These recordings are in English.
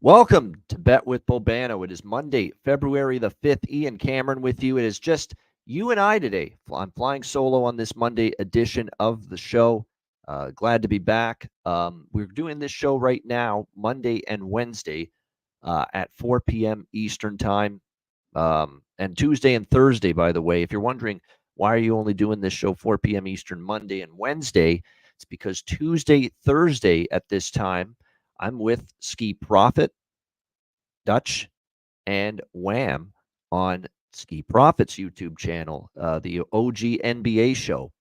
Welcome to Bet with Bobano. It is Monday, February the 5th. Ian Cameron with you. It is just you and I today. I'm flying solo on this Monday edition of the show. Glad to be back. We're doing this show right now, Monday and Wednesday at 4 p.m. Eastern Time. And Tuesday and Thursday, by the way. If you're wondering why are you only doing this show 4 p.m. Eastern Monday and Wednesday, it's because Tuesday, Thursday at this time, I'm with Ski Profit, Dutch, and Wham on Ski Profits YouTube channel, the OG NBA show.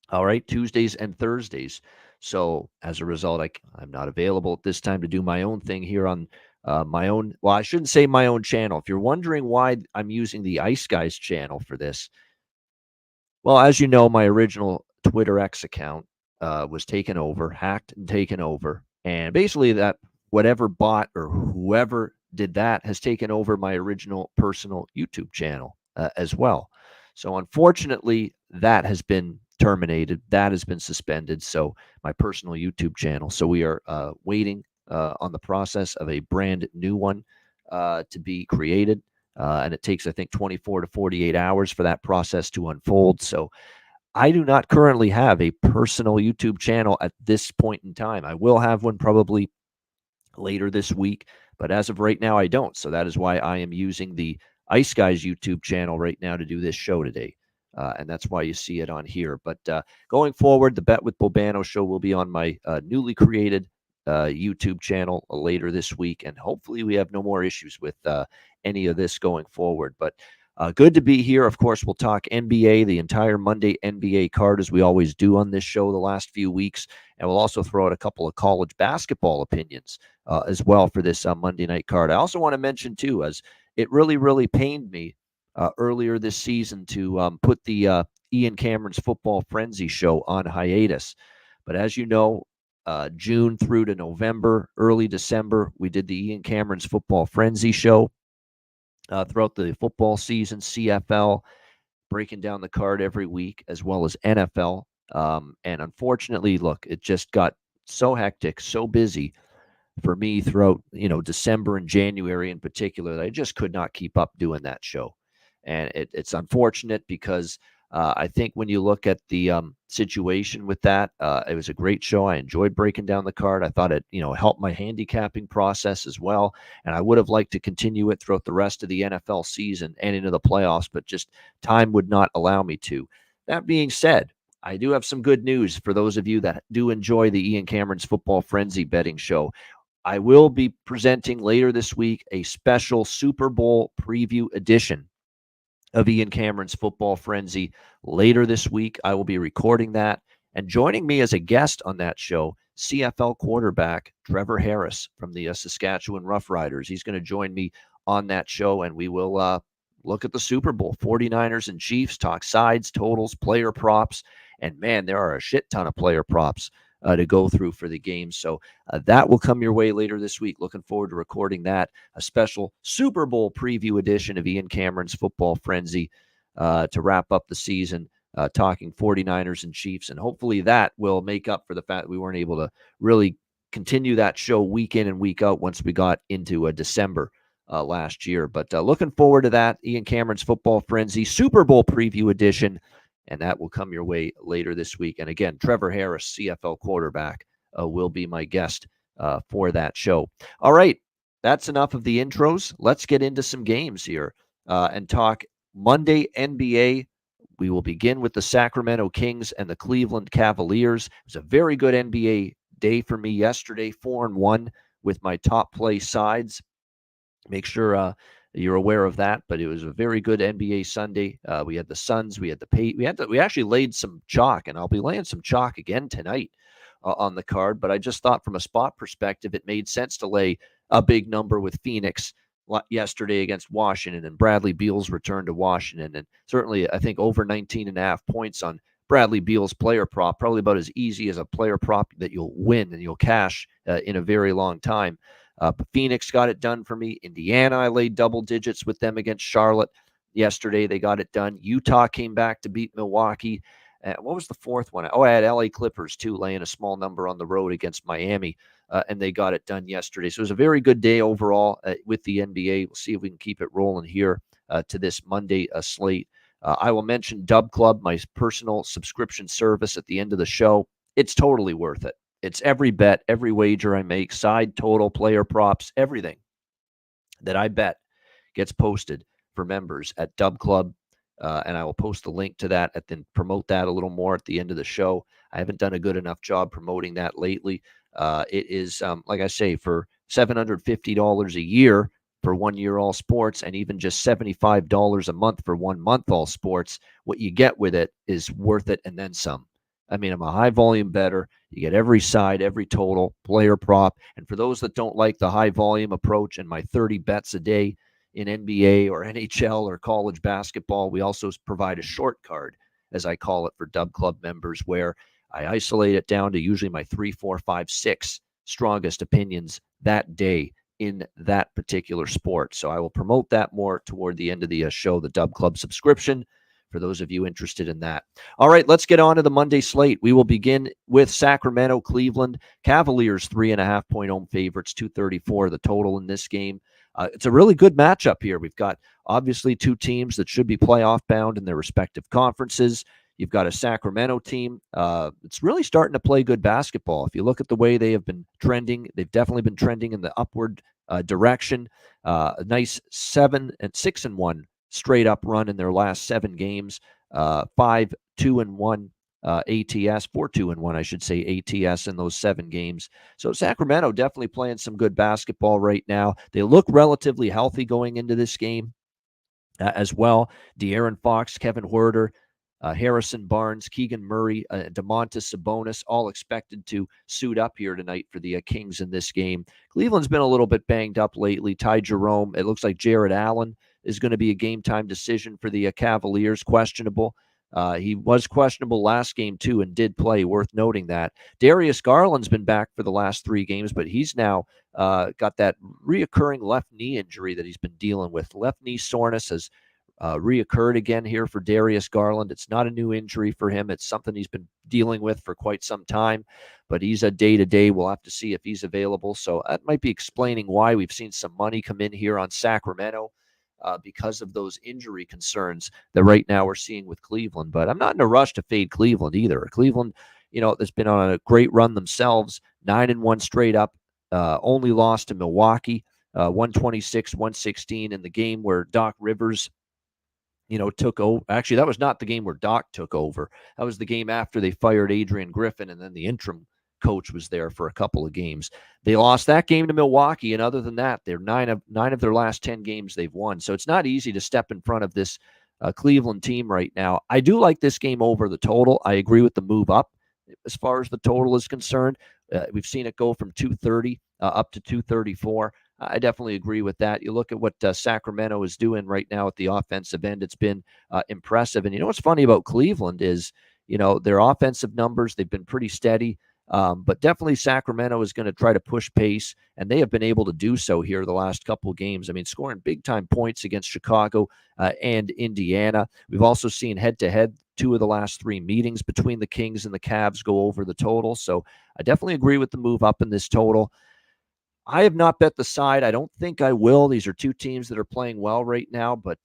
All right, Tuesdays and Thursdays. So as a result, I'm not available at this time to do my own thing here on my own. Well, I shouldn't say my own channel. If you're wondering why I'm using the Ice Guys channel for this, well, as you know, my original Twitter X account was taken over, hacked and taken over. And basically, that whatever bot or whoever did that has taken over my original personal YouTube channel as well. So, unfortunately, that has been terminated. That has been suspended. So, my personal YouTube channel. So, we are waiting on the process of a brand new one to be created. And it takes, I think, 24 to 48 hours for that process to unfold. So I do not currently have a personal YouTube channel at this point in time. I will have one probably later this week, but as of right now, I don't. So that is why I am using the Ice Guys YouTube channel right now to do this show today. And that's why you see it on here. But going forward, the Bet with Bobano show will be on my newly created YouTube channel later this week. And hopefully we have no more issues with any of this going forward. But good to be here. Of course, we'll talk NBA, the entire Monday NBA card, as we always do on this show the last few weeks. And we'll also throw out a couple of college basketball opinions as well for this Monday night card. I also want to mention, too, as it really, really pained me earlier this season to put the Ian Cameron's Football Frenzy show on hiatus. But as you know, June through to November, early December, we did the Ian Cameron's Football Frenzy show throughout the football season, CFL, breaking down the card every week, as well as NFL. And unfortunately, look, it just got so hectic, so busy for me throughout, December and January in particular, that I just could not keep up doing that show. And it's unfortunate because I think when you look at the situation with that, it was a great show. I enjoyed breaking down the card. I thought it, helped my handicapping process as well. And I would have liked to continue it throughout the rest of the NFL season and into the playoffs, but just time would not allow me to. That being said, I do have some good news for those of you that do enjoy the Ian Cameron's Football Frenzy betting show. I will be presenting later this week a special Super Bowl preview edition of Ian Cameron's Football Frenzy later this week. I will be recording that. And joining me as a guest on that show, CFL quarterback Trevor Harris from the Saskatchewan Roughriders. He's going to join me on that show, and we will look at the Super Bowl, 49ers and Chiefs, talk sides, totals, player props. And, man, there are a shit ton of player props to go through for the game. So that will come your way later this week. Looking forward to recording that, a special Super Bowl preview edition of Ian Cameron's Football Frenzy to wrap up the season, talking 49ers and Chiefs. And hopefully that will make up for the fact that we weren't able to really continue that show week in and week out once we got into December last year. But looking forward to that, Ian Cameron's Football Frenzy Super Bowl preview edition. And that will come your way later this week. And again, Trevor Harris, CFL quarterback, will be my guest for that show. All right, that's enough of the intros. Let's get into some games here and talk Monday NBA. We will begin with the Sacramento Kings and the Cleveland Cavaliers. It was a very good NBA day for me yesterday, 4-1 with my top play sides. Make sure you're aware of that, but it was a very good NBA Sunday. We had the Suns, we had the we actually laid some chalk, and I'll be laying some chalk again tonight on the card. But I just thought from a spot perspective, it made sense to lay a big number with Phoenix yesterday against Washington, and Bradley Beal's return to Washington, and certainly I think over 19.5 points on Bradley Beal's player prop, probably about as easy as a player prop that you'll win and you'll cash in a very long time. But Phoenix got it done for me. Indiana, I laid double digits with them against Charlotte yesterday. They got it done. Utah came back to beat Milwaukee. What was the fourth one? Oh, I had LA Clippers too, laying a small number on the road against Miami, and they got it done yesterday. So it was a very good day overall with the NBA. We'll see if we can keep it rolling here to this Monday slate. I will mention Dub Club, my personal subscription service at the end of the show. It's totally worth it. It's every bet, every wager I make, side total, player props, everything that I bet gets posted for members at Dub Club. And I will post the link to that and then promote that a little more at the end of the show. I haven't done a good enough job promoting that lately. It is, like I say, for $750 a year for 1 year all sports, and even just $75 a month for 1 month all sports. What you get with it is worth it and then some. I mean, I'm a high volume bettor. You get every side, every total, player prop. And for those that don't like the high volume approach and my 30 bets a day in NBA or NHL or college basketball, we also provide a short card, as I call it, for Dub Club members, where I isolate it down to usually my 3, 4, 5, 6 strongest opinions that day in that particular sport. So I will promote that more toward the end of the show, the Dub Club subscription, for those of you interested in that. All right, let's get on to the Monday slate. We will begin with Sacramento, Cleveland. Cavaliers, 3.5-point home favorites, 234 the total in this game. It's a really good matchup here. We've got obviously two teams that should be playoff bound in their respective conferences. You've got a Sacramento team. It's really starting to play good basketball. If you look at the way they have been trending, they've definitely been trending in the upward direction. A nice 6-1 straight up run in their last 7 games. 5-2-1 ATS, 4-2-1, I should say, ATS in those 7 games. So Sacramento definitely playing some good basketball right now. They look relatively healthy going into this game as well. De'Aaron Fox, Kevin Huerter, Harrison Barnes, Keegan Murray, Domantas Sabonis, all expected to suit up here tonight for the Kings in this game. Cleveland's been a little bit banged up lately. Ty Jerome, it looks like Jared Allen is going to be a game-time decision for the Cavaliers, questionable. He was questionable last game, too, and did play, worth noting that. Darius Garland's been back for the last 3 games, but he's now got that reoccurring left knee injury that he's been dealing with. Left knee soreness has reoccurred again here for Darius Garland. It's not a new injury for him. It's something he's been dealing with for quite some time, but he's a day-to-day. We'll have to see if he's available. So that might be explaining why we've seen some money come in here on Sacramento because of those injury concerns that right now we're seeing with Cleveland. But I'm not in a rush to fade Cleveland either. Cleveland, that's been on a great run themselves, 9-1 straight up, only lost to Milwaukee, 126-116 in the game where Doc Rivers took over. Actually, that was not the game where Doc took over. That was the game after they fired Adrian Griffin, and then the interim coach was there for a couple of games. They lost that game to Milwaukee, and other than that, they're 9 of their last 10 games they've won. So it's not easy to step in front of this Cleveland team right now. I do like this game over the total. I agree with the move up as far as the total is concerned. We've seen it go from 230 up to 234. I definitely agree with that. You look at what Sacramento is doing right now at the offensive end. It's been impressive. And what's funny about Cleveland is, their offensive numbers, they've been pretty steady. But definitely Sacramento is going to try to push pace, and they have been able to do so here the last couple of games. I mean, scoring big-time points against Chicago and Indiana. We've also seen head-to-head 2 of the last 3 meetings between the Kings and the Cavs go over the total. So I definitely agree with the move up in this total. I have not bet the side. I don't think I will. These are 2 teams that are playing well right now. But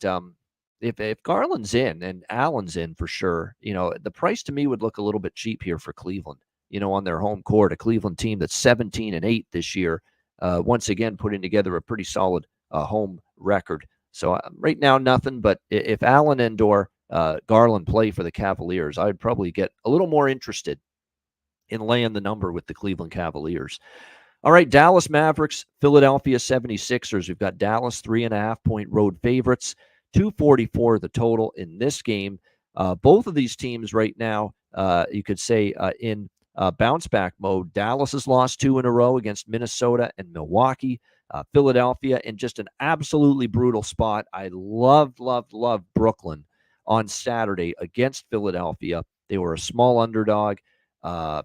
if Garland's in and Allen's in for sure, the price to me would look a little bit cheap here for Cleveland. On their home court, a Cleveland team that's 17-8 this year, once again putting together a pretty solid home record. So right now, nothing. But if Allen and or Garland play for the Cavaliers, I'd probably get a little more interested in laying the number with the Cleveland Cavaliers. All right, Dallas Mavericks, Philadelphia 76ers. We've got Dallas 3.5-point road favorites, 244 the total in this game. Both of these teams right now, you could say in bounce back mode. Dallas has lost 2 in a row against Minnesota and Milwaukee. Philadelphia in just an absolutely brutal spot. I loved Brooklyn on Saturday against Philadelphia. They were a small underdog.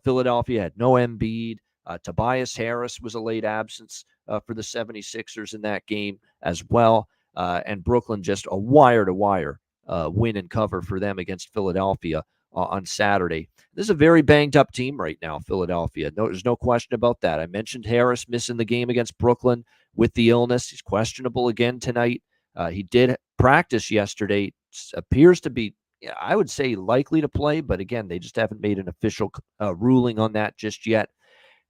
Philadelphia had no Embiid. Tobias Harris was a late absence for the 76ers in that game as well. And Brooklyn just a wire-to-wire win and cover for them against Philadelphia on Saturday. This is a very banged up team right now, Philadelphia. No, there's no question about that. I mentioned Harris missing the game against Brooklyn with the illness. He's questionable again tonight. He did practice yesterday. Appears to be, I would say, likely to play, but again, they just haven't made an official ruling on that just yet.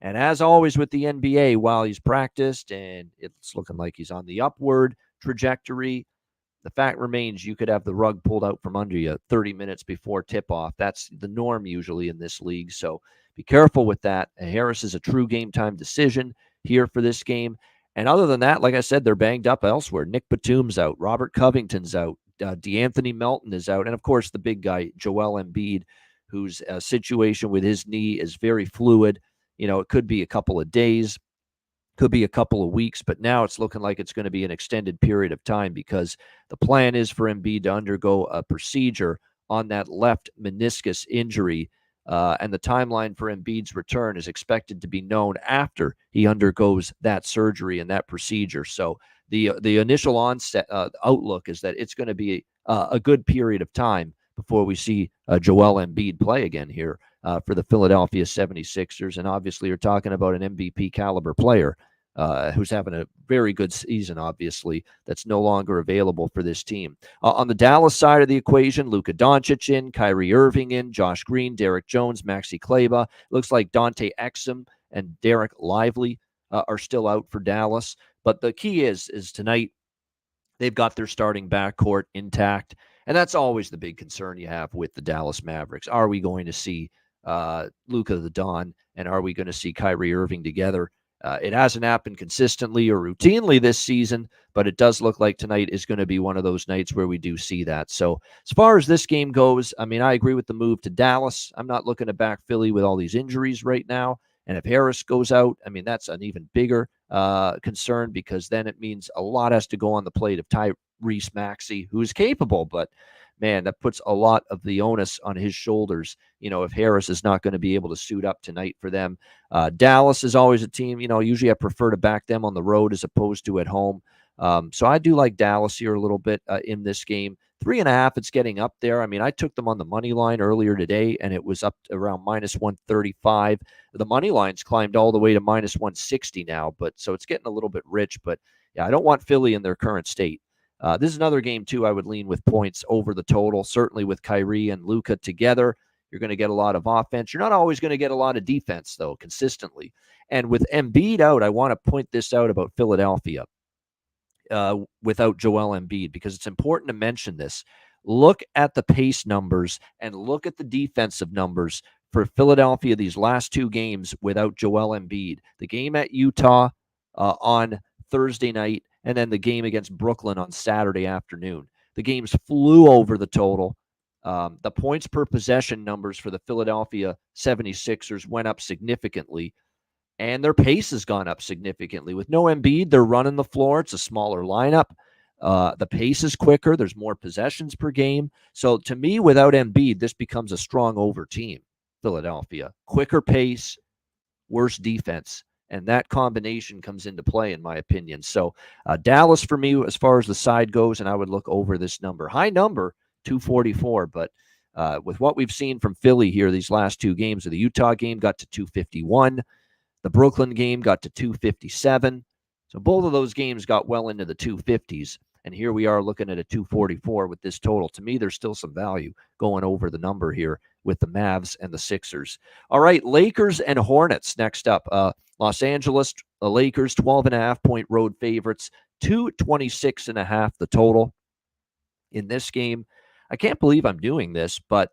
And as always with the NBA, while he's practiced and it's looking like he's on the upward trajectory, the fact remains you could have the rug pulled out from under you 30 minutes before tip-off. That's the norm usually in this league, so be careful with that. Harris is a true game-time decision here for this game. And other than that, like I said, they're banged up elsewhere. Nick Batum's out. Robert Covington's out. DeAnthony Melton is out. And, of course, the big guy, Joel Embiid, whose situation with his knee is very fluid. It could be a couple of days, could be a couple of weeks, but now it's looking like it's going to be an extended period of time because the plan is for Embiid to undergo a procedure on that left meniscus injury. And the timeline for Embiid's return is expected to be known after he undergoes that surgery and that procedure. So the initial onset outlook is that it's going to be a good period of time before we see Joel Embiid play again here for the Philadelphia 76ers. And obviously, you're talking about an MVP caliber player who's having a very good season, obviously, that's no longer available for this team. On the Dallas side of the equation, Luka Doncic in, Kyrie Irving in, Josh Green, Derek Jones, Maxi Kleber. Looks like Dante Exum and Derek Lively are still out for Dallas. But the key is tonight, they've got their starting backcourt intact. And that's always the big concern you have with the Dallas Mavericks. Are we going to see Luka the Don, and are we going to see Kyrie Irving together? It hasn't happened consistently or routinely this season, but it does look like tonight is going to be one of those nights where we do see that. So as far as this game goes, I mean, I agree with the move to Dallas. I'm not looking to back Philly with all these injuries right now. And if Harris goes out, I mean, that's an even bigger concern because then it means a lot has to go on the plate of Tyrese Maxey, who is capable, but man, that puts a lot of the onus on his shoulders, if Harris is not going to be able to suit up tonight for them. Dallas is always a team, usually I prefer to back them on the road as opposed to at home. So I do like Dallas here a little bit in this game. 3.5, it's getting up there. I mean, I took them on the money line earlier today, and it was up around minus 135. The money line's climbed all the way to minus 160 now, but so it's getting a little bit rich. But yeah, I don't want Philly in their current state. This is another game, too, I would lean with points over the total, certainly with Kyrie and Luka together. You're going to get a lot of offense. You're not always going to get a lot of defense, though, consistently. And with Embiid out, I want to point this out about Philadelphia without Joel Embiid, because it's important to mention this. Look at the pace numbers and look at the defensive numbers for Philadelphia these last two games without Joel Embiid. The game at Utah on Thursday night, and then the game against Brooklyn on Saturday afternoon. The games flew over the total. The points per possession numbers for the Philadelphia 76ers went up significantly, and their pace has gone up significantly. With no Embiid, they're running the floor. It's a smaller lineup. The pace is quicker. There's more possessions per game. So to me, without Embiid, this becomes a strong over team, Philadelphia. Quicker pace, worse defense. And that combination comes into play, in my opinion. So Dallas, for me, as far as the side goes, and I would look over this number. High number, 244, but with what we've seen from Philly here these last two games, the Utah game got to 251. The Brooklyn game got to 257. So both of those games got well into the 250s. And here we are looking at a 244 with this total. To me, there's still some value going over the number here with the Mavs and the Sixers. All right, Lakers and Hornets next up. Los Angeles, the Lakers, 12.5-point road favorites, 226.5 the total in this game. I can't believe I'm doing this, but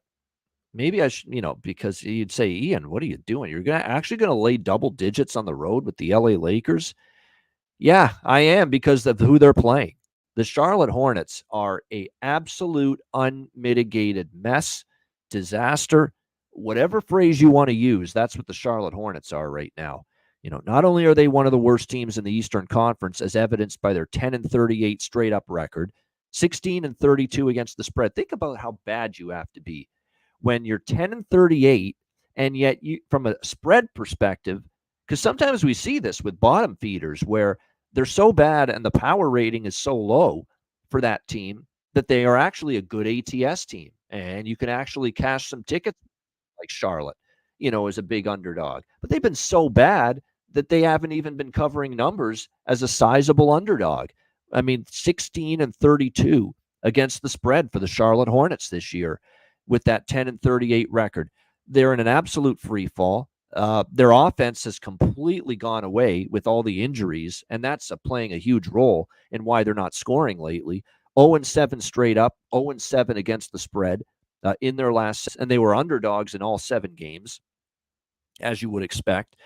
maybe I should, because you'd say, Ian, what are you doing? You're actually going to lay double digits on the road with the LA Lakers? Yeah, I am, because of who they're playing. The Charlotte Hornets are a absolute unmitigated mess, disaster, whatever phrase you want to use. That's what the Charlotte Hornets are right now. Not only are they one of the worst teams in the Eastern Conference, as evidenced by their 10-38 straight up record, 16-32 against the spread. Think about how bad you have to be when you're 10-38, and yet from a spread perspective, because sometimes we see this with bottom feeders where they're so bad and the power rating is so low for that team that they are actually a good ATS team. and you can actually cash some tickets like Charlotte, as a big underdog. But they've been so bad that they haven't even been covering numbers as a sizable underdog. I mean, 16-32 against the spread for the Charlotte Hornets this year with that 10-38 record. They're in an absolute free fall. Their offense has completely gone away with all the injuries, and that's playing a huge role in why they're not scoring lately. 0-7 straight up, 0-7 against the spread in their last, and they were underdogs in all 7 games, as you would expect.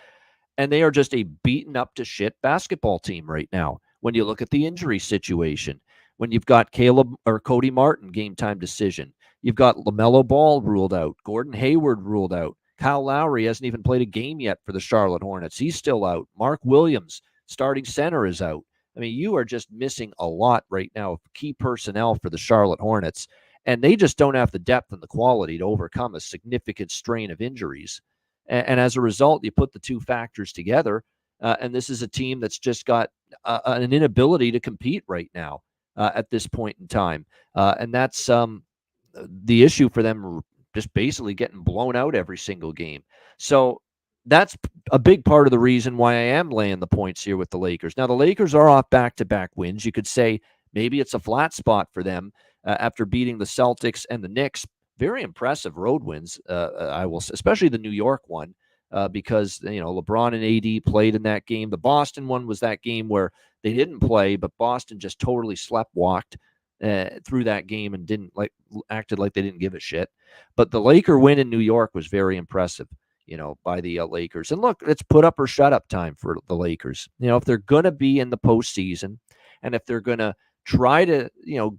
And they are just a beaten up to shit basketball team right now. When you look at the injury situation, when you've got Caleb or Cody Martin game time decision, you've got LaMelo Ball ruled out, Gordon Hayward ruled out, Kyle Lowry hasn't even played a game yet for the Charlotte Hornets. He's still out. Mark Williams, starting center, is out. I mean, you are just missing a lot right now of key personnel for the Charlotte Hornets, and they just don't have the depth and the quality to overcome a significant strain of injuries. And as a result, you put the two factors together, and this is a team that's just got an inability to compete right now at this point in time. And that's the issue for them, just basically getting blown out every single game. So that's a big part of the reason why I am laying the points here with the Lakers. Now, the Lakers are off back-to-back wins. You could say maybe it's a flat spot for them after beating the Celtics and the Knicks. Very impressive road wins, I will say, especially the New York one, because LeBron and AD played in that game. The Boston one was that game where they didn't play, but Boston just totally sleptwalked through that game and didn't acted like they didn't give a shit. But the Laker win in New York was very impressive, by the Lakers. And look, it's put up or shut up time for the Lakers. If they're going to be in the postseason, and if they're going to try to,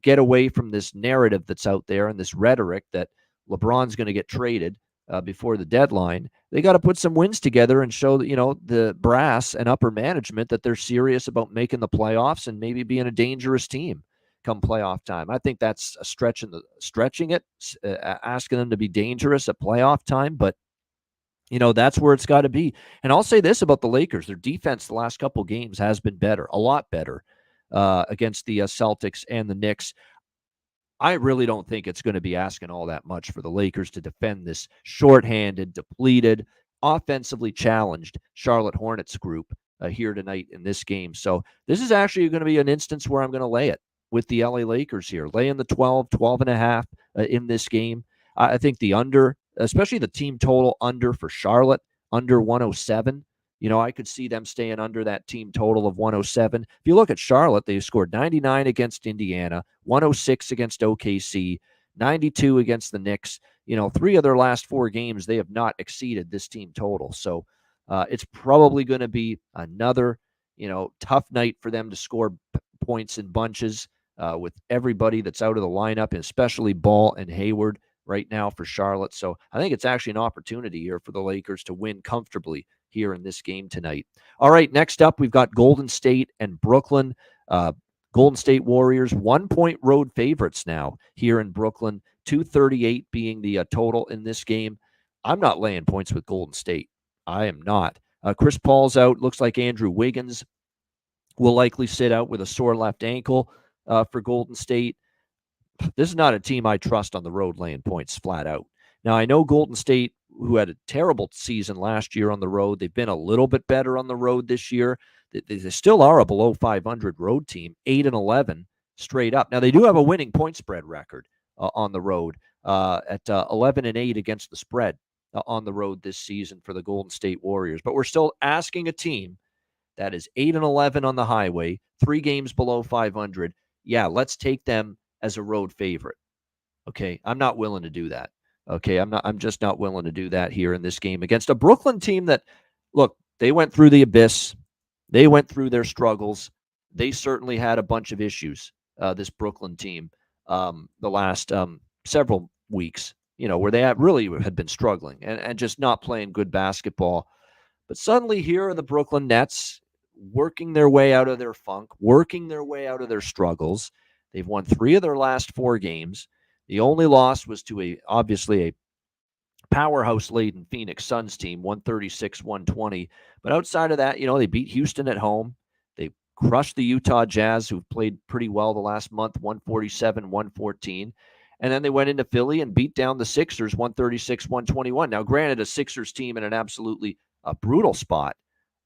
get away from this narrative that's out there and this rhetoric that LeBron's going to get traded before the deadline, they got to put some wins together and show that, the brass and upper management that they're serious about making the playoffs and maybe being a dangerous team come playoff time. I think that's a stretching it, asking them to be dangerous at playoff time, but that's where it's got to be. And I'll say this about the Lakers: their defense the last couple games has been better, a lot better, against the Celtics and the Knicks. I really don't think it's going to be asking all that much for the Lakers to defend this shorthanded, depleted, offensively challenged Charlotte Hornets group here tonight in this game. So this is actually going to be an instance where I'm going to lay it with the LA Lakers here, laying the 12 and a half in this game. I think the under, especially the team total under for Charlotte, under 107. I could see them staying under that team total of 107. If you look at Charlotte, they scored 99 against Indiana, 106 against OKC, 92 against the Knicks. 3 of their last 4 games, they have not exceeded this team total. So it's probably going to be another, tough night for them to score points in bunches with everybody that's out of the lineup, and especially Ball and Hayward right now for Charlotte. So I think it's actually an opportunity here for the Lakers to win comfortably here in this game tonight. All right, next up, we've got Golden State and Brooklyn. Golden State Warriors, 1-point road favorites now here in Brooklyn, 238 being the total in this game. I'm not laying points with Golden State. I am not. Chris Paul's out. Looks like Andrew Wiggins will likely sit out with a sore left ankle for Golden State. This is not a team I trust on the road laying points flat out. Now, I know Golden State, who had a terrible season last year on the road, they've been a little bit better on the road this year. They still are a below 500 road team, 8-11 straight up. Now, they do have a winning point spread record on the road at 11-8 against the spread on the road this season for the Golden State Warriors. But we're still asking a team that is 8-11 on the highway, 3 games below 500. Yeah, let's take them as a road favorite. Okay, I'm not willing to do that. Okay, I'm just not willing to do that here in this game against a Brooklyn team that, look, they went through the abyss. They went through their struggles. They certainly had a bunch of issues, this Brooklyn team, the last several weeks, where they really had been struggling and just not playing good basketball. But suddenly here are the Brooklyn Nets working their way out of their funk, working their way out of their struggles. They've won 3 of their last 4 games. The only loss was to obviously a powerhouse-laden Phoenix Suns team, 136-120. But outside of that, they beat Houston at home. They crushed the Utah Jazz, who've played pretty well the last month, 147-114. And then they went into Philly and beat down the Sixers 136-121. Now, granted, a Sixers team in an absolutely brutal spot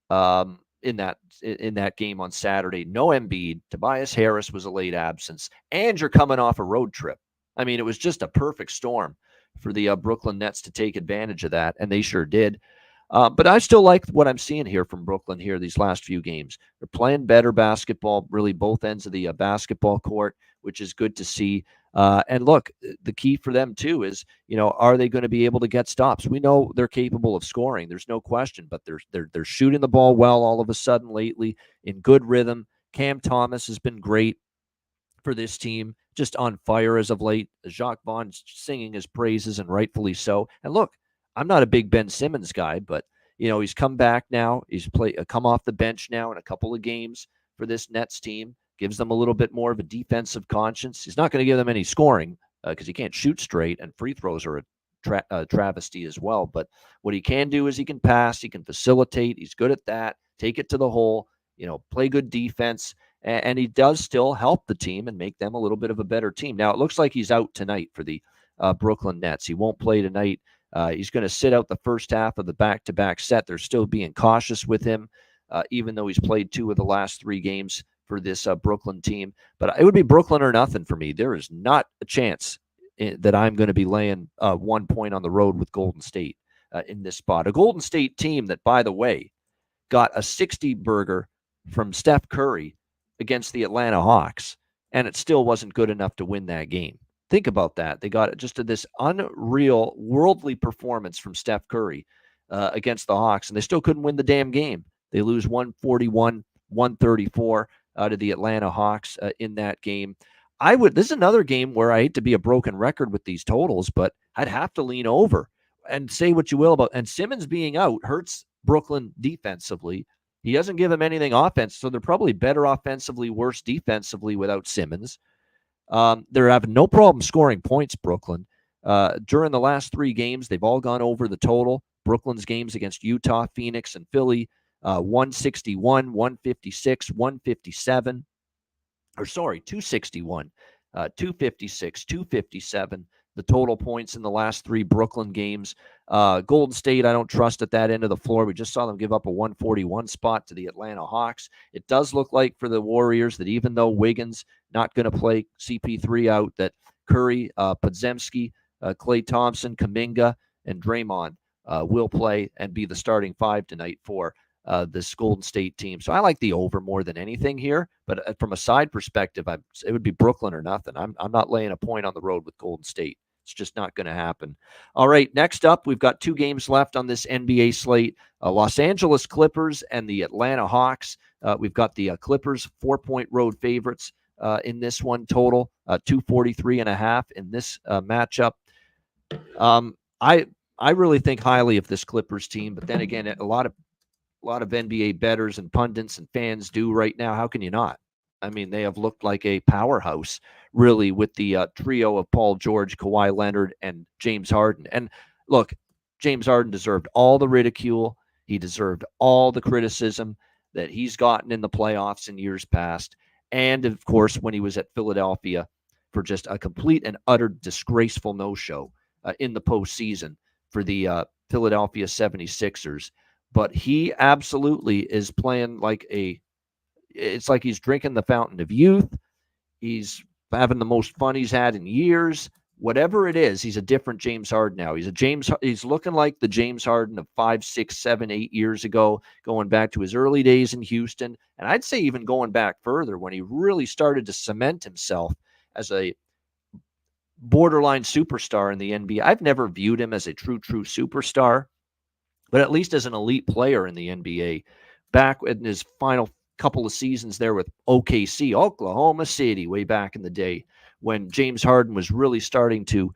in that game on Saturday. No Embiid. Tobias Harris was a late absence, and you're coming off a road trip. I mean, it was just a perfect storm for the Brooklyn Nets to take advantage of that, and they sure did. But I still like what I'm seeing here from Brooklyn here these last few games. They're playing better basketball, really both ends of the basketball court, which is good to see. And look, the key for them too is, are they going to be able to get stops? We know they're capable of scoring. There's no question, but they're shooting the ball well all of a sudden lately in good rhythm. Cam Thomas has been great for this team, just on fire as of late. Jacques Vaughn's singing his praises, and rightfully so. And look, I'm not a big Ben Simmons guy, but he's come back now. He's come off the bench now in a couple of games for this Nets team. Gives them a little bit more of a defensive conscience. He's not going to give them any scoring because he can't shoot straight, and free throws are a travesty as well. But what he can do is he can pass, he can facilitate. He's good at that. Take it to the hole. Play good defense. And he does still help the team and make them a little bit of a better team. Now, it looks like he's out tonight for the Brooklyn Nets. He won't play tonight. He's going to sit out the first half of the back-to-back set. They're still being cautious with him, even though he's played 2 of the last 3 games for this Brooklyn team. But it would be Brooklyn or nothing for me. There is not a chance that I'm going to be laying 1 point on the road with Golden State in this spot. A Golden State team that, by the way, got a 60-burger from Steph Curry against the Atlanta Hawks, and it still wasn't good enough to win that game. Think about that. They got just this unreal, worldly performance from Steph Curry against the Hawks, and they still couldn't win the damn game. They lose 141-134 to the Atlanta Hawks in that game. This is another game where I hate to be a broken record with these totals, but I'd have to lean over and say what you will about, and Simmons being out hurts Brooklyn defensively. He doesn't give them anything offense, so they're probably better offensively, worse defensively without Simmons. They're having no problem scoring points, Brooklyn. During the last 3 games, they've all gone over the total. Brooklyn's games against Utah, Phoenix, and Philly, 161, 156, 157. 261, 256, 257. The total points in the last 3 Brooklyn games. Golden State, I don't trust at that end of the floor. We just saw them give up a 141 spot to the Atlanta Hawks. It does look like for the Warriors that even though Wiggins not going to play, CP3 out, that Curry, Podziemski, Klay Thompson, Kuminga, and Draymond will play and be the starting 5 tonight for this Golden State team. So I like the over more than anything here. But from a side perspective, it would be Brooklyn or nothing. I'm not laying a point on the road with Golden State. It's just not going to happen. All right, next up, we've got 2 games left on this NBA slate. Los Angeles Clippers and the Atlanta Hawks. We've got the Clippers 4-point road favorites in this one total, 243.5 in this matchup. I really think highly of this Clippers team, but then again, a lot of NBA bettors and pundits and fans do right now. How can you not? I mean, they have looked like a powerhouse, really, with the trio of Paul George, Kawhi Leonard, and James Harden. And look, James Harden deserved all the ridicule. He deserved all the criticism that he's gotten in the playoffs in years past. And, of course, when he was at Philadelphia for just a complete and utter disgraceful no-show in the postseason for the Philadelphia 76ers. But he absolutely is playing it's like he's drinking the fountain of youth. He's having the most fun he's had in years. Whatever it is, he's a different James Harden now. He's looking like the James Harden of 5, 6, 7, 8 years ago, going back to his early days in Houston. And I'd say even going back further when he really started to cement himself as a borderline superstar in the NBA. I've never viewed him as a true superstar, but at least as an elite player in the NBA. Back in his final couple of seasons there with OKC, Oklahoma City, way back in the day, when James Harden was really starting to,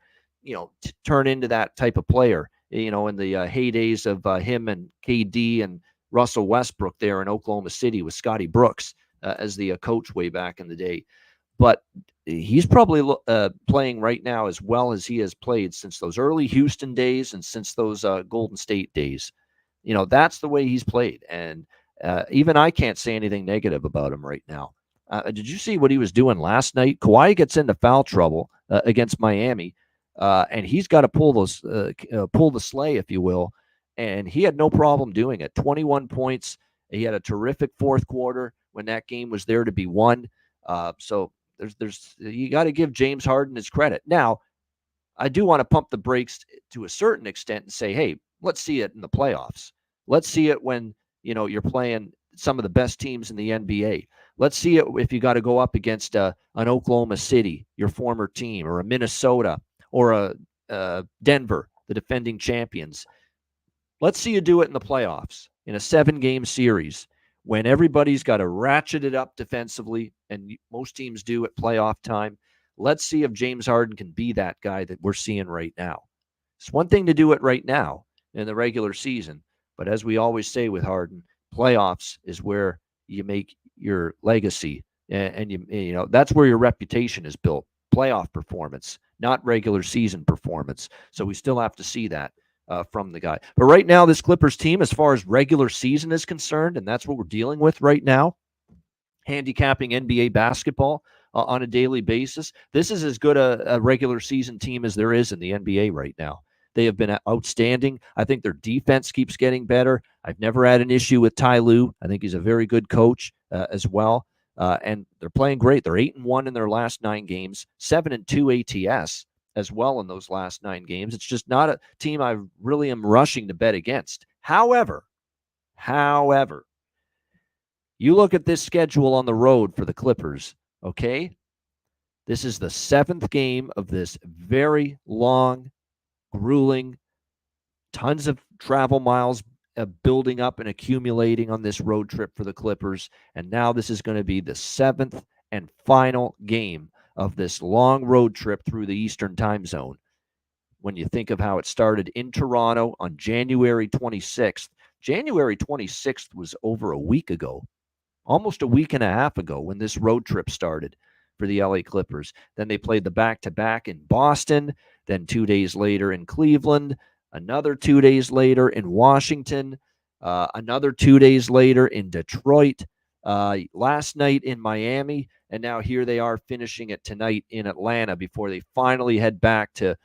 turn into that type of player, in the heydays of him and KD and Russell Westbrook there in Oklahoma City with Scotty Brooks as the coach way back in the day. But he's probably playing right now as well as he has played since those early Houston days and since those Golden State days. That's the way he's played. And even I can't say anything negative about him right now. Did you see what he was doing last night? Kawhi gets into foul trouble against Miami, and he's got to pull the sleigh, if you will. And he had no problem doing it. 21 points. He had a terrific fourth quarter when that game was there to be won. So there's you got to give James Harden his credit. Now, I do want to pump the brakes to a certain extent and say, hey, let's see it in the playoffs. Let's see it when you're playing some of the best teams in the NBA. Let's see it if you got to go up against an Oklahoma City, your former team, or a Minnesota, or a Denver, the defending champions. Let's see you do it in the playoffs in a 7-game series when everybody's got to ratchet it up defensively, and most teams do at playoff time. Let's see if James Harden can be that guy that we're seeing right now. It's one thing to do it right now in the regular season, but as we always say with Harden, playoffs is where you make your legacy, and that's where your reputation is built. Playoff performance, not regular season performance. So we still have to see that from the guy. But right now, this Clippers team, as far as regular season is concerned, and that's what we're dealing with right now, handicapping NBA basketball on a daily basis, this is as good a regular season team as there is in the NBA right now. They have been outstanding. I think their defense keeps getting better. I've never had an issue with Ty Lue. I think he's a very good coach as well. And they're playing great. They're 8-1 in their last 9 games, 7-2 ATS as well in those last 9 games. It's just not a team I really am rushing to bet against. However, you look at this schedule on the road for the Clippers, okay? This is the 7th game of this very long, grueling, tons of travel miles building up and accumulating on this road trip for the Clippers. And now this is going to be the 7th and final game of this long road trip through the Eastern time zone. When you think of how it started in Toronto on January 26th, January 26th was over a week ago, almost a week and a half ago when this road trip started for the LA Clippers. Then they played the back-to-back in Boston, then 2 days later in Cleveland, another 2 days later in Washington, another 2 days later in Detroit, last night in Miami, and now here they are finishing it tonight in Atlanta before they finally head back to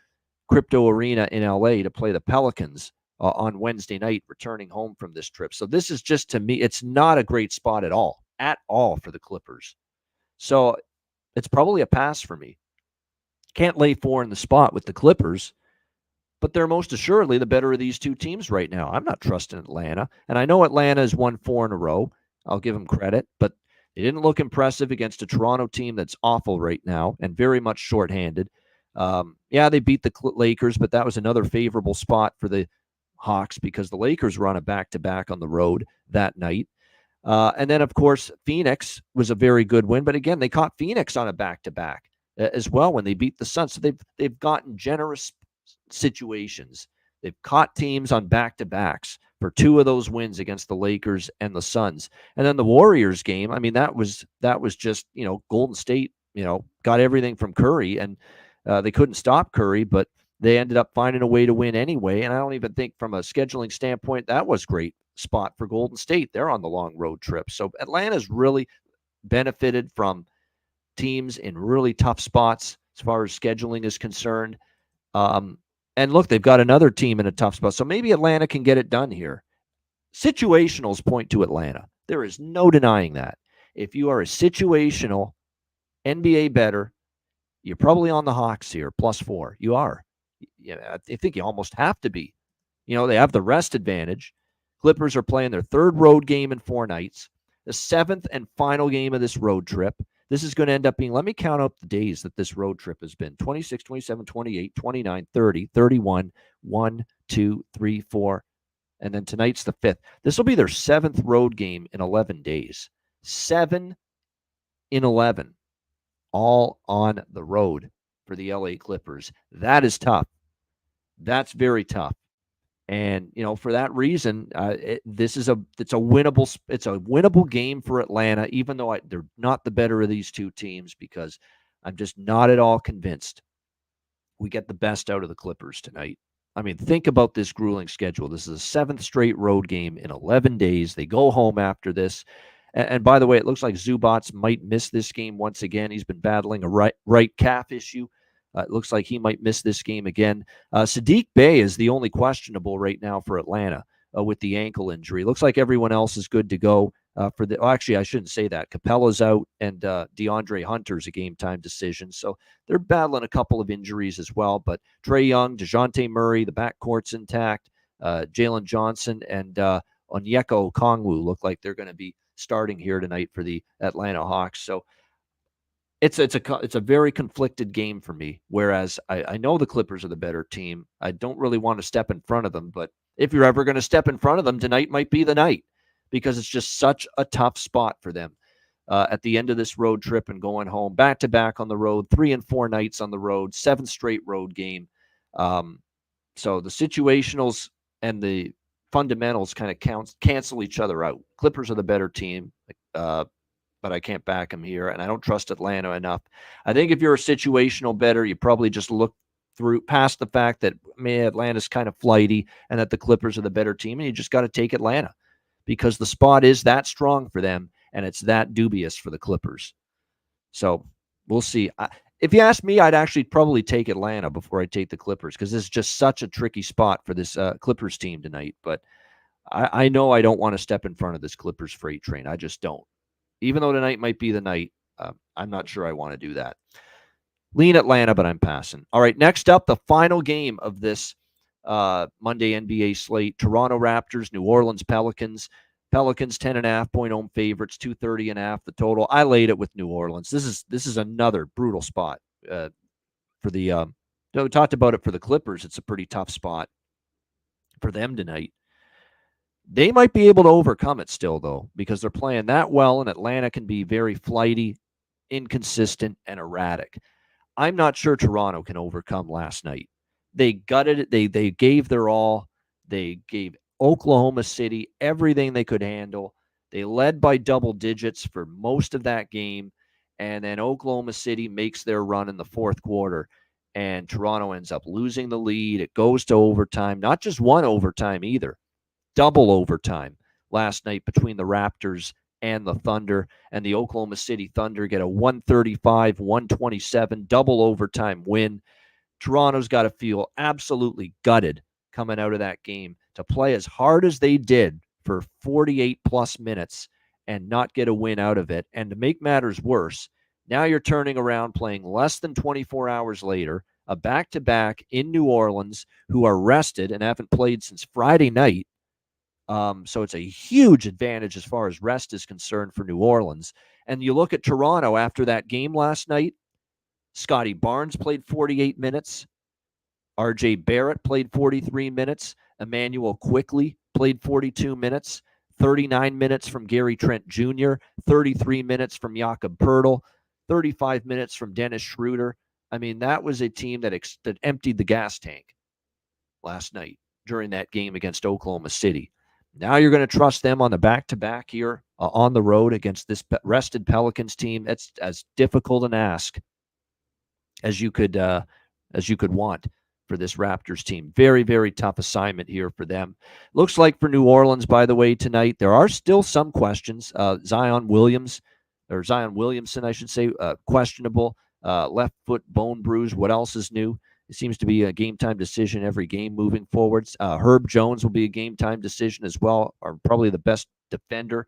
Crypto Arena in LA to play the Pelicans on Wednesday night, returning home from this trip. So this is just, to me, it's not a great spot at all for the Clippers. So it's probably a pass for me. Can't lay 4 in the spot with the Clippers, but they're most assuredly the better of these two teams right now. I'm not trusting Atlanta, and I know Atlanta has won 4 in a row. I'll give them credit, but they didn't look impressive against a Toronto team that's awful right now and very much shorthanded. Yeah, they beat the Lakers, but that was another favorable spot for the Hawks because the Lakers were on a back-to-back on the road that night. And then, of course, Phoenix was a very good win. But again, they caught Phoenix on a back-to-back as well when they beat the Suns. So they've gotten generous situations. They've caught teams on back-to-backs for 2 of those wins against the Lakers and the Suns. And then the Warriors game, I mean, that was just, Golden State, got everything from Curry, and they couldn't stop Curry, but they ended up finding a way to win anyway. And I don't even think from a scheduling standpoint, that was great spot for Golden State. They're on the long road trip. So Atlanta's really benefited from teams in really tough spots as far as scheduling is concerned. And look, they've got another team in a tough spot. So maybe Atlanta can get it done here. Situationals point to Atlanta. There is no denying that. If you are a situational NBA bettor, you're probably on the Hawks here, +4. You are. I think you almost have to be. They have the rest advantage. Clippers are playing their 3rd road game in 4 nights, the 7th and final game of this road trip. This is going to end up being, let me count up the days that this road trip has been: 26, 27, 28, 29, 30, 31, 1, 2, 3, 4, and then tonight's the 5th. This will be their 7th road game in 11 days. 7 in 11, all on the road for the LA Clippers. That is tough. That's very tough. And for that reason, it's a winnable game for Atlanta, even though they're not the better of these two teams, because I'm just not at all convinced we get the best out of the Clippers tonight. I mean, think about this grueling schedule. This is a 7th straight road game in 11 days. They go home after this. And by the way, it looks like Zubats might miss this game once again. He's been battling a right calf issue. It looks like he might miss this game again. Sadiq Bey is the only questionable right now for Atlanta with the ankle injury. Looks like everyone else is good to go for the. Well, actually, I shouldn't say that. Capella's out, and DeAndre Hunter's a game time decision. So they're battling a couple of injuries as well. But Trae Young, DeJounte Murray, the backcourt's intact. Jalen Johnson and Onyeka Okongwu look like they're going to be starting here tonight for the Atlanta Hawks. So it's a very conflicted game for me. Whereas I know the Clippers are the better team. I don't really want to step in front of them, but if you're ever going to step in front of them, tonight might be the night because it's just such a tough spot for them at the end of this road trip and going home back to back on the road, 3 and 4 nights on the road, 7 straight road game. So the situationals and the fundamentals kind of cancel each other out. Clippers are the better team. But I can't back them here, and I don't trust Atlanta enough. I think if you're a situational bettor, you probably just look through past the fact that Atlanta's kind of flighty and that the Clippers are the better team, and you just got to take Atlanta because the spot is that strong for them, and it's that dubious for the Clippers. So we'll see. If you ask me, I'd actually probably take Atlanta before I take the Clippers because this is just such a tricky spot for this Clippers team tonight. But I know I don't want to step in front of this Clippers freight train. I just don't. Even though tonight might be the night, I'm not sure I want to do that. Lean Atlanta, but I'm passing. All right, next up, the final game of this Monday NBA slate. Toronto Raptors, New Orleans Pelicans. Pelicans 10.5-point home favorites, 230.5 the total. I laid it with New Orleans. This is another brutal spot for the. We talked about it for the Clippers. It's a pretty tough spot for them tonight. They might be able to overcome it still, though, because they're playing that well, and Atlanta can be very flighty, inconsistent, and erratic. I'm not sure Toronto can overcome last night. They gutted it. They gave their all. They gave Oklahoma City everything they could handle. They led by double digits for most of that game, and then Oklahoma City makes their run in the fourth quarter, and Toronto ends up losing the lead. It goes to overtime, not just one overtime either. Double overtime last night between the Raptors and the Thunder, and the Oklahoma City Thunder get a 135-127 double overtime win. Toronto's got to feel absolutely gutted coming out of that game to play as hard as they did for 48 plus minutes and not get a win out of it. And to make matters worse, now you're turning around playing less than 24 hours later, a back-to-back in New Orleans, who are rested and haven't played since Friday night. So it's a huge advantage as far as rest is concerned for New Orleans. And you look at Toronto after that game last night, Scotty Barnes played 48 minutes. R.J. Barrett played 43 minutes. Emmanuel Quickley played 42 minutes. 39 minutes from Gary Trent Jr., 33 minutes from Jakob Poeltl, 35 minutes from Dennis Schroeder. I mean, that was a team that emptied the gas tank last night during that game against Oklahoma City. Now you're going to trust them on the back-to-back here on the road against this rested Pelicans team. That's as difficult an ask as you could want for this Raptors team. Very, very tough assignment here for them. Looks like for New Orleans, by the way, tonight, there are still some questions. Zion Williamson, I should say, questionable. Left foot bone bruise. What else is new? It seems to be a game-time decision every game moving forwards. Herb Jones will be a game-time decision as well, or probably the best defender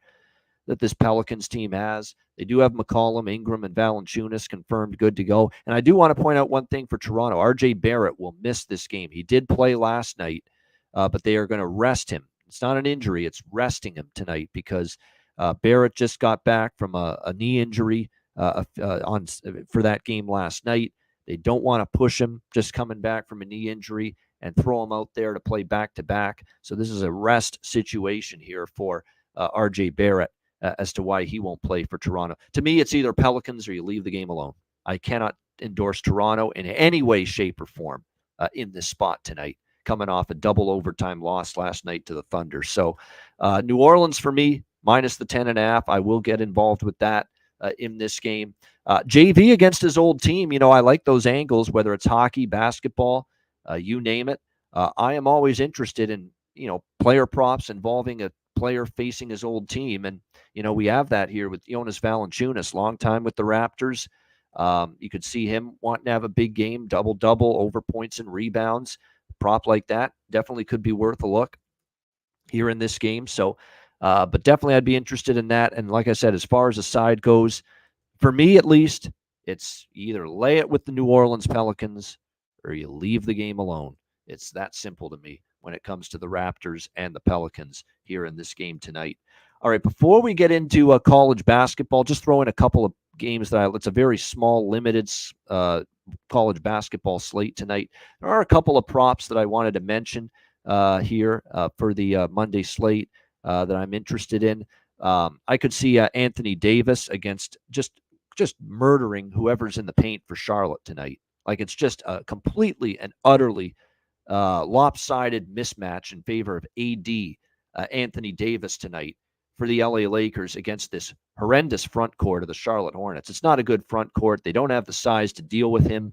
that this Pelicans team has. They do have McCollum, Ingram, and Valanciunas confirmed good to go. And I do want to point out one thing for Toronto. R.J. Barrett will miss this game. He did play last night, but they are going to rest him. It's not an injury. It's resting him tonight because Barrett just got back from a knee injury for that game last night. They don't want to push him just coming back from a knee injury and throw him out there to play back-to-back. So this is a rest situation here for R.J. Barrett as to why he won't play for Toronto. To me, it's either Pelicans or you leave the game alone. I cannot endorse Toronto in any way, shape, or form in this spot tonight, coming off a double overtime loss last night to the Thunder. So New Orleans for me, minus the 10.5. I will get involved with that in this game. JV against his old team, I like those angles, whether it's hockey, basketball, you name it. I am always interested in, player props involving a player facing his old team. And, we have that here with Jonas Valanciunas, long time with the Raptors. You could see him wanting to have a big game, double-double, over points and rebounds. Prop like that definitely could be worth a look here in this game. So, but definitely I'd be interested in that. And like I said, as far as the side goes, for me at least, it's either lay it with the New Orleans Pelicans or you leave the game alone. It's that simple to me when it comes to the Raptors and the Pelicans here in this game tonight. All right, before we get into college basketball, just throw in a couple of games it's a very small, limited college basketball slate tonight. There are a couple of props that I wanted to mention here for the Monday slate that I'm interested in. I could see Anthony Davis against just murdering whoever's in the paint for Charlotte tonight. Like it's just a completely and utterly lopsided mismatch in favor of AD Anthony Davis tonight for the LA Lakers against this horrendous front court of the Charlotte Hornets. It's not a good front court. They don't have the size to deal with him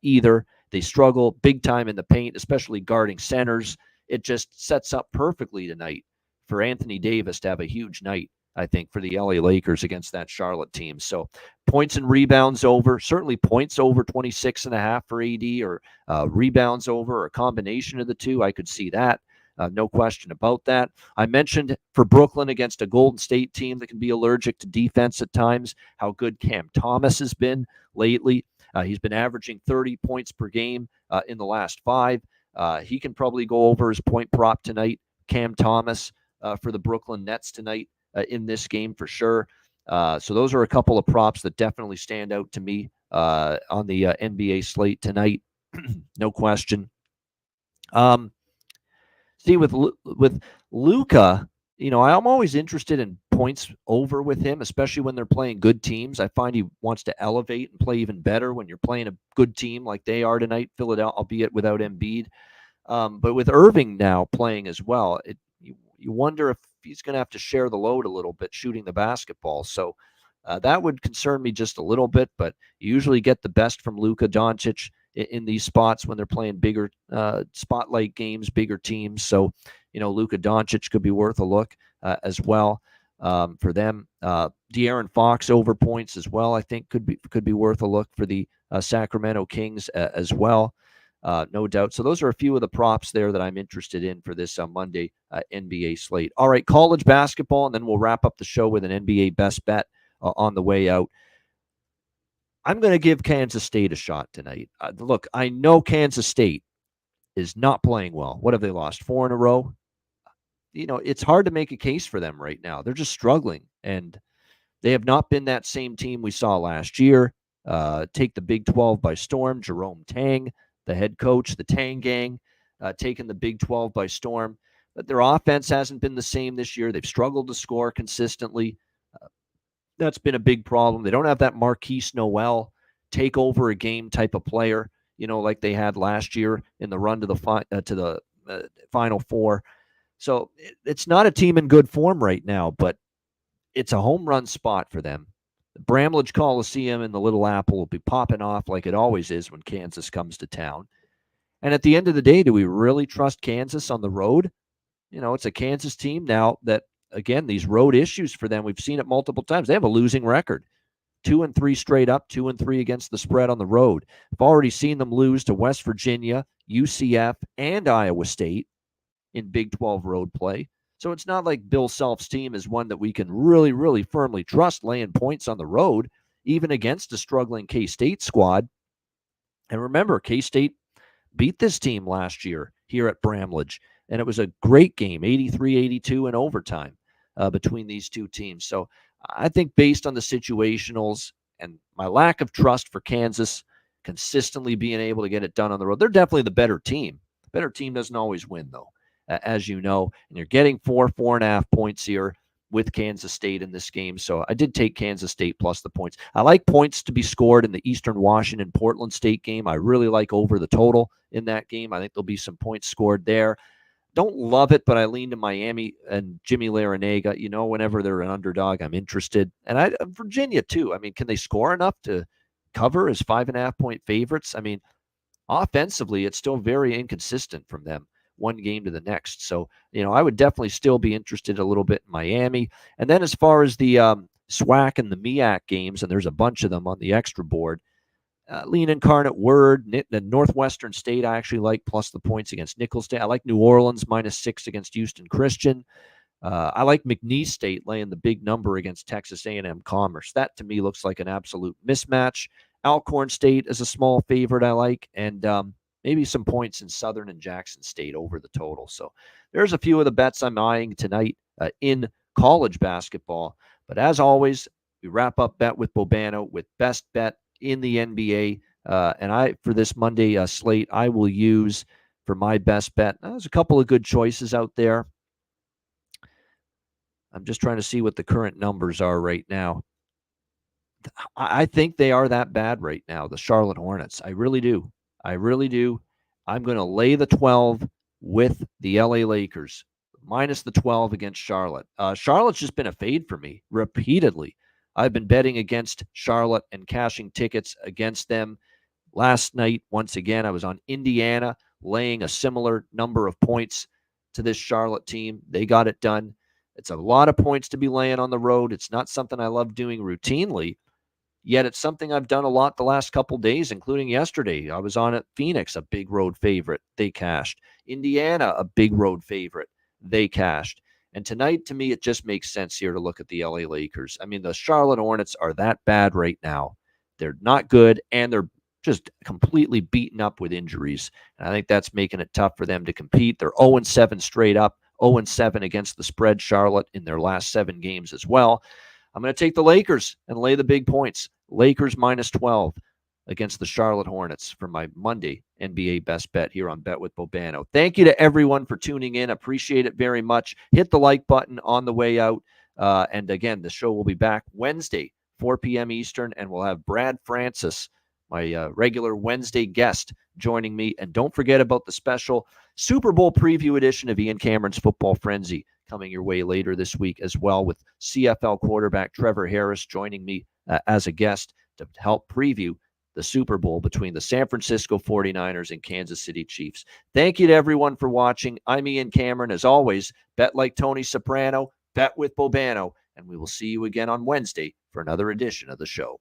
either. They struggle big time in the paint, especially guarding centers. It just sets up perfectly tonight for Anthony Davis to have a huge night, I think, for the LA Lakers against that Charlotte team. So points and rebounds over, certainly points over 26.5 for AD, or rebounds over, or a combination of the two. I could see that. No question about that. I mentioned for Brooklyn against a Golden State team that can be allergic to defense at times, how good Cam Thomas has been lately. He's been averaging 30 points per game in the last 5. He can probably go over his point prop tonight. Cam Thomas for the Brooklyn Nets tonight in this game for sure. So those are a couple of props that definitely stand out to me on the NBA slate tonight. No question. See, with Luka, I'm always interested in points over with him, especially when they're playing good teams. I find he wants to elevate and play even better when you're playing a good team like they are tonight, Philadelphia, albeit without Embiid. But with Irving now playing as well, you wonder if he's going to have to share the load a little bit shooting the basketball. So that would concern me just a little bit, but you usually get the best from Luka Doncic in these spots when they're playing bigger spotlight games, bigger teams. So, Luka Doncic could be worth a look as well for them. De'Aaron Fox over points as well, I think could be worth a look for the Sacramento Kings as well. No doubt. So those are a few of the props there that I'm interested in for this Monday NBA slate. All right, college basketball, and then we'll wrap up the show with an NBA best bet on the way out. I'm going to give Kansas State a shot tonight. Look, I know Kansas State is not playing well. What have they lost? 4 in a row? It's hard to make a case for them right now. They're just struggling, and they have not been that same team we saw last year. Take the Big 12 by storm. Jerome Tang, the head coach, the Tang gang, taking the Big 12 by storm. But their offense hasn't been the same this year. They've struggled to score consistently. That's been a big problem. They don't have that Marquise Noel take over a game type of player, like they had last year in the run to the Final Four. So it's not a team in good form right now, but it's a home run spot for them. The Bramlage Coliseum in the Little Apple will be popping off like it always is when Kansas comes to town. And at the end of the day, do we really trust Kansas on the road? It's a Kansas team now that, again, these road issues for them, we've seen it multiple times. They have a losing record. 2-3 straight up, 2-3 against the spread on the road. I've already seen them lose to West Virginia, UCF, and Iowa State in Big 12 road play. So it's not like Bill Self's team is one that we can really, really firmly trust laying points on the road, even against a struggling K-State squad. And remember, K-State beat this team last year here at Bramlage, and it was a great game, 83-82 in overtime between these two teams. So I think based on the situationals and my lack of trust for Kansas consistently being able to get it done on the road, they're definitely the better team. The better team doesn't always win, though, as you know, and you're getting 4.5 points here with Kansas State in this game. So I did take Kansas State plus the points. I like points to be scored in the Eastern Washington Portland State game. I really like over the total in that game. I think there'll be some points scored there. Don't love it, but I lean to Miami and Jimmy Larinaga. Whenever they're an underdog, I'm interested. And Virginia, too. I mean, can they score enough to cover as 5.5 point favorites? I mean, offensively, it's still very inconsistent from them one game to the next. So, I would definitely still be interested a little bit in Miami. And then as far as the SWAC and the MEAC games, and there's a bunch of them on the extra board, Lean Incarnate Word, the Northwestern State I actually like, plus the points against Nicholls State. I like New Orleans -6 against Houston Christian. I like McNeese State laying the big number against Texas A&M Commerce. That to me looks like an absolute mismatch. Alcorn State is a small favorite I like, and maybe some points in Southern and Jackson State over the total. So there's a few of the bets I'm eyeing tonight in college basketball. But as always, we wrap up Bet with Bobano with best bet in the NBA. And for this Monday slate, I will use for my best bet. There's a couple of good choices out there. I'm just trying to see what the current numbers are right now. I think they are that bad right now, the Charlotte Hornets. I really do. I really do. I'm going to lay the 12 with the LA Lakers, minus the 12 against Charlotte. Charlotte's just been a fade for me repeatedly. I've been betting against Charlotte and cashing tickets against them. Last night, once again, I was on Indiana, laying a similar number of points to this Charlotte team. They got it done. It's a lot of points to be laying on the road. It's not something I love doing routinely, yet it's something I've done a lot the last couple days, including yesterday. I was on at Phoenix, a big road favorite. They cashed. Indiana, a big road favorite. They cashed. And tonight, to me, it just makes sense here to look at the LA Lakers. I mean, the Charlotte Hornets are that bad right now. They're not good, and they're just completely beaten up with injuries. And I think that's making it tough for them to compete. They're 0-7 straight up. 0-7 against the spread, Charlotte, in their last 7 games as well. I'm going to take the Lakers and lay the big points. Lakers -12 against the Charlotte Hornets for my Monday NBA best bet here on Bet with Bobano. Thank you to everyone for tuning in. Appreciate it very much. Hit the like button on the way out. And again, the show will be back Wednesday, 4 p.m. Eastern, and we'll have Brad Francis, my regular Wednesday guest, joining me. And don't forget about the special Super Bowl preview edition of Ian Cameron's Football Frenzy coming your way later this week as well, with CFL quarterback Trevor Harris joining me as a guest to help preview the Super Bowl between the San Francisco 49ers and Kansas City Chiefs. Thank you to everyone for watching. I'm Ian Cameron. As always, bet like Tony Soprano, bet with Bobano, and we will see you again on Wednesday for another edition of the show.